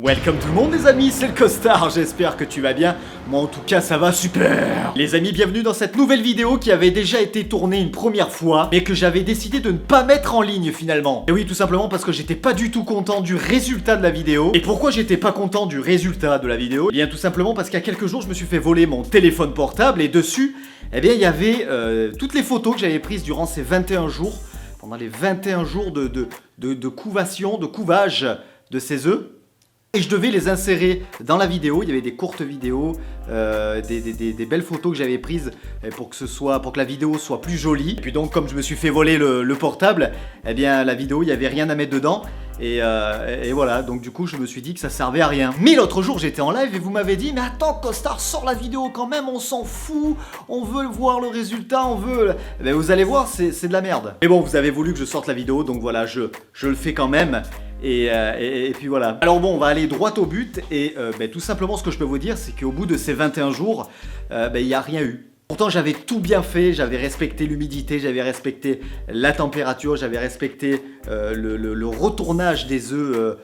Welcome tout le monde les amis, c'est le Costard, j'espère que tu vas bien, moi en tout cas ça va super. Les amis, bienvenue dans cette nouvelle vidéo qui avait déjà été tournée une première fois, mais que j'avais décidé de ne pas mettre en ligne finalement. Et oui, tout simplement parce que j'étais pas du tout content du résultat de la vidéo. Et pourquoi j'étais pas content du résultat de la vidéo? Eh bien tout simplement parce qu'il y a quelques jours je me suis fait voler mon téléphone portable et dessus, eh bien il y avait toutes les photos que j'avais prises durant ces 21 jours, pendant les 21 jours de couvation, de couvage de ces œufs. Et je devais les insérer dans la vidéo. Il y avait des courtes vidéos, des belles photos que j'avais prises pour que la vidéo soit plus jolie. Et puis donc comme je me suis fait voler le portable, eh bien la vidéo il n'y avait rien à mettre dedans. Et voilà, donc du coup je me suis dit que ça servait à rien. Mais l'autre jour j'étais en live et vous m'avez dit: mais attends Costard, sors la vidéo quand même, on s'en fout, on veut voir le résultat, on veut... Eh bien, vous allez voir, c'est de la merde. Mais bon, vous avez voulu que je sorte la vidéo, donc voilà, je le fais quand même. Et puis voilà. Alors bon, on va aller droit au but et tout simplement ce que je peux vous dire, c'est qu'au bout de ces 21 jours, il n'y a rien eu. Pourtant j'avais tout bien fait, j'avais respecté l'humidité, j'avais respecté la température, j'avais respecté le retournage des œufs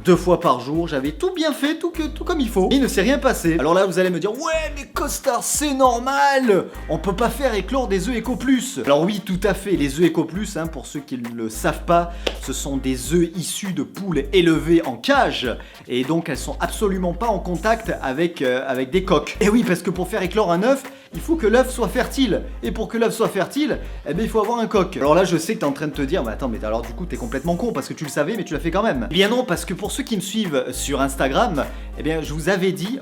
2 fois par jour, j'avais tout bien fait, tout comme il faut. Et il ne s'est rien passé. Alors là vous allez me dire: ouais mais Costard c'est normal, on peut pas faire éclore des œufs Eco Plus. Alors oui, tout à fait, les œufs Eco Plus, hein, pour ceux qui ne le savent pas, ce sont des œufs issus de poules élevées en cage et donc elles sont absolument pas en contact avec des coques. Et oui, parce que pour faire éclore un œuf, il faut que l'œuf soit fertile. Et pour que l'œuf soit fertile, eh bien, il faut avoir un coq. Alors là, je sais que tu es en train de te dire: mais attends, mais alors du coup, tu es complètement con parce que tu le savais, mais tu l'as fait quand même. Eh bien non, parce que pour ceux qui me suivent sur Instagram, eh bien, je vous avais dit,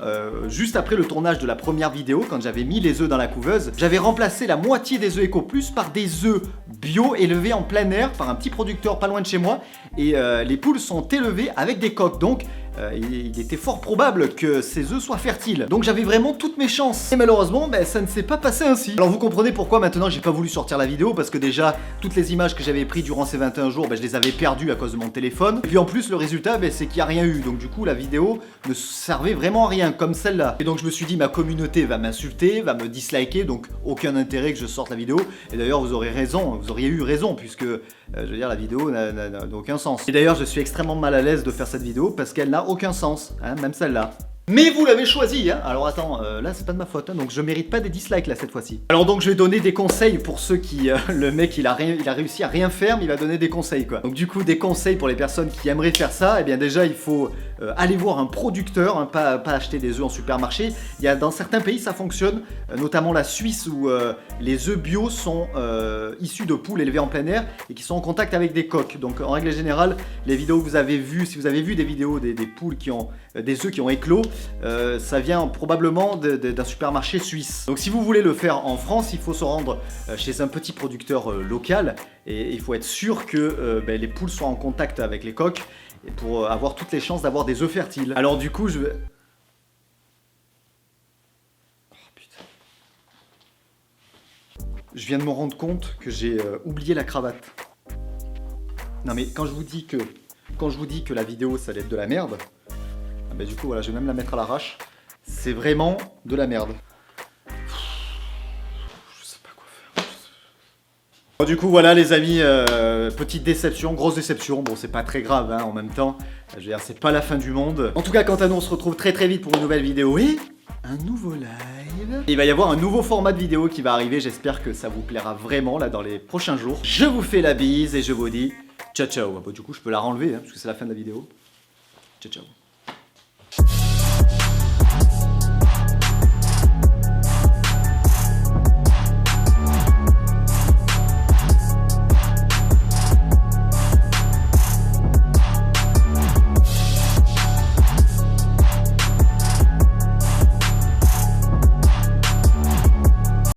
juste après le tournage de la première vidéo, quand j'avais mis les œufs dans la couveuse, j'avais remplacé la moitié des œufs Eco Plus par des œufs bio élevés en plein air par un petit producteur pas loin de chez moi. Et les poules sont élevées avec des coques. Donc, il était fort probable que ces œufs soient fertiles. Donc j'avais vraiment toutes mes chances. Et malheureusement, ça ne s'est pas passé ainsi. Alors vous comprenez pourquoi maintenant j'ai pas voulu sortir la vidéo, parce que déjà, toutes les images que j'avais prises durant ces 21 jours, je les avais perdues à cause de mon téléphone. Et puis en plus, le résultat, c'est qu'il n'y a rien eu. Donc du coup, la vidéo ne servait vraiment à rien, comme celle-là. Et donc je me suis dit, ma communauté va m'insulter, va me disliker, donc aucun intérêt que je sorte la vidéo. Et d'ailleurs, vous aurez raison, vous auriez eu raison, puisque, je veux dire, la vidéo n'a aucun sens. Et d'ailleurs, je suis extrêmement mal à l'aise de faire cette vidéo, parce qu'elle n'a aucun sens, hein, même celle-là. Mais vous l'avez choisi, hein. Alors attends, là c'est pas de ma faute, hein, donc je mérite pas des dislikes là cette fois-ci. Alors donc je vais donner des conseils pour ceux qui... le mec il a réussi à rien faire, mais il va donner des conseils quoi. Donc du coup des conseils pour les personnes qui aimeraient faire ça, eh bien déjà il faut aller voir un producteur, hein, pas acheter des œufs en supermarché. Il y a dans certains pays ça fonctionne, notamment la Suisse où les œufs bio sont issus de poules élevées en plein air et qui sont en contact avec des coques. Donc en règle générale, les vidéos que vous avez vues, si vous avez vu des vidéos des poules qui ont... des œufs qui ont éclos, ça vient probablement d'un supermarché suisse. Donc si vous voulez le faire en France, il faut se rendre chez un petit producteur local et il faut être sûr que les poules soient en contact avec les coques et pour avoir toutes les chances d'avoir des œufs fertiles. Alors du coup je vais... Oh putain. Je viens de me rendre compte que j'ai oublié la cravate. Non mais quand je vous dis que la vidéo ça allait être de la merde, du coup voilà, je vais même la mettre à l'arrache. C'est vraiment de la merde. Je sais pas quoi faire. Bon, du coup voilà les amis, petite déception, grosse déception. Bon, c'est pas très grave hein, en même temps. Je veux dire, c'est pas la fin du monde. En tout cas, quant à nous, on se retrouve très vite pour une nouvelle vidéo et un nouveau live. Il va y avoir un nouveau format de vidéo qui va arriver. J'espère que ça vous plaira vraiment là dans les prochains jours. Je vous fais la bise et je vous dis ciao ciao. Bon, du coup, je peux la renlever hein, parce que c'est la fin de la vidéo. Ciao ciao.